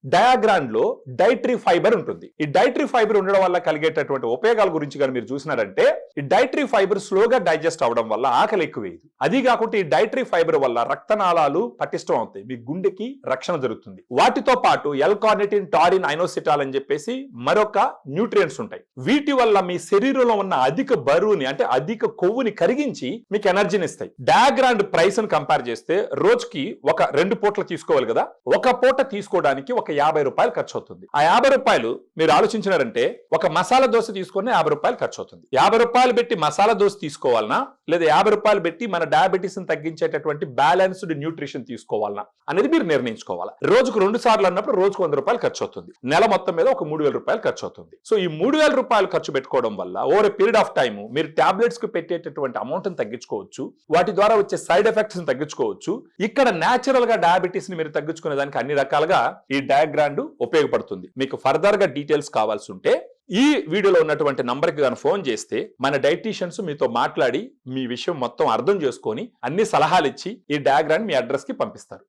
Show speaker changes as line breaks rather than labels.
డయాగ్రాండ్ లో dietary fibre ఉంటుంది. ఈ డైటరీ ఫైబర్ ఉండడం వల్ల కలిగేటటువంటి ఉపయోగాల గురించి కానీ మీరు చూసినారంటే, ఈ డైటరీ ఫైబర్ స్లోగా డైజెస్ట్ అవడం వల్ల ఆకలి ఎక్కువేది. అది కాకుండా ఈ డైటరీ ఫైబర్ వల్ల రక్తనాళాలు పటిష్టం అవుతాయి, మీ గుండెకి రక్షణ జరుగుతుంది. వాటితో పాటు ఎల్-కార్నిటిన్, టారిన్, ఐనోసిటాల్ అని చెప్పేసి మరొక న్యూట్రియంట్స్ ఉంటాయి. వీటి వల్ల మీ శరీరంలో ఉన్న అధిక బరువుని అంటే అధిక కొవ్వుని కరిగించి మీకు ఎనర్జీని ఇస్తాయి. డయాగ్రాండ్ ప్రైస్ ని కంపేర్ చేస్తే రోజుకి ఒక 2 పూటలు తీసుకోవాలి కదా, ఒక పూట తీసుకోవడానికి ఒక 50 రూపాయలు ఖర్చు అవుతుంది. ఆ 50 రూపాయలు మీరు ఆలోచించినారంటే ఒక మసాలా దోశ తీసుకొని 50 రూపాయలు ఖర్చు అవుతుంది. 50 రూపాయలు పెట్టి మసాలా దోశ తీసుకోవాలనా, లేదా 50 రూపాయలు పెట్టి మన డయాబెటీస్ ని తగ్గించేటటువంటి బ్యాలెన్స్డ్ న్యూట్రిషన్ తీసుకోవాలనా అనేది మీరు నిర్ణయించుకోవాలి. రోజుకు 2 సార్లు అన్నప్పుడు రోజుకు 100 రూపాయలు ఖర్చు అవుతుంది. నెల మొత్తం మీద ఒక 3000 రూపాయలు ఖర్చు అవుతుంది. సో ఈ 3000 రూపాయలు ఖర్చు పెట్టుకోవడం వల్ల over a period of time మీరు టాబ్లెట్స్ కు పెట్టేటటువంటి అమౌంట్ ని తగ్గించుకోవచ్చు. వాటి ద్వారా వచ్చే సైడ్ ఎఫెక్ట్స్ ని తగ్గించుకోవచ్చు. ఇక్కడ నేచురల్ గా డయాబెటీస్ ని మీరు తగ్గించుకునే దానికి అన్ని రకాలుగా ఈ డయాగ్రాండ్ ఉపయోగపడుతుంది. మీకు ఫర్దర్ గా డీటెయిల్స్ కావాల్సి ఉంటే ఈ వీడియోలో ఉన్నటువంటి నంబర్ కి ఫోన్ చేస్తే మన డైటీషియన్స్ మీతో మాట్లాడి మీ విషయం మొత్తం అర్థం చేసుకొని అన్ని సలహాలు ఇచ్చి ఈ డయాగ్రామ్ మీ అడ్రస్ కి పంపిస్తారు.